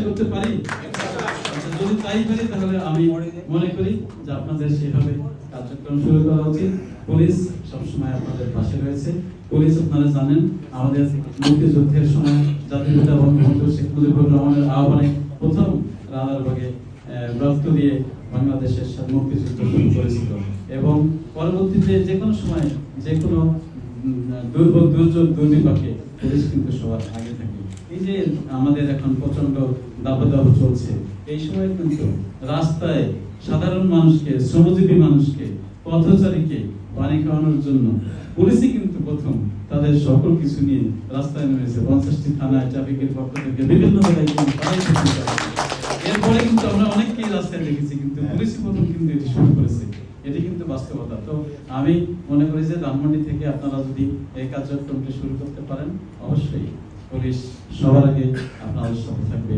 করতে পারি? যদি তাই পারি তাহলে আমি মনে করি যে আপনাদের সেভাবে কার্যক্রম শুরু করা উচিত। পুলিশ সবসময় আপনাদের পাশে রয়েছে। পুলিশ আপনারা জানেন আমাদের মুক্তিযুদ্ধের সময় জাতির পিতা বঙ্গবন্ধু শেখ মুজিবুর রহমানের আহ্বানে প্রথম রানারবাগে রক্ত দিয়ে বাংলাদেশের মুক্তিযুদ্ধ শুরু করেছিল এবং পরবর্তীতে যে কোনো সময় যে কোনো দুর্ভোগ দুর্যোগ দুর্বিপাকে পুলিশ কিন্তু সবার আগে থাকে। এই যে আমাদের এখন প্রচন্ড দাবদাহ চলছে, এই সময় কিন্তু রাস্তায় সাধারণ মানুষকে, শ্রমজীবী মানুষকে, পথচারীকে পানি খাওয়ানোর জন্য পুলিশই কিন্তু প্রথম তাদের সকল কিছু নিয়ে রাস্তায় নেমেছে। 50টি থানায় ট্রাফিকের পক্ষ থেকে বিভিন্ন জায়গায় কিন্তু এরপরে কিন্তু আমরা অনেককেই রাস্তায় দেখেছি, কিন্তু পুলিশই প্রথম কিন্তু এটি শুরু করেছে। এটি কিন্তু বাস্তবতা। তো আমি মনে করি যে ধানমন্ডি থেকে আপনারা যদি এই কার্যক্রমটি শুরু করতে পারেন, অবশ্যই পুলিশ সবার আগে আপনাদের সাথে থাকবে।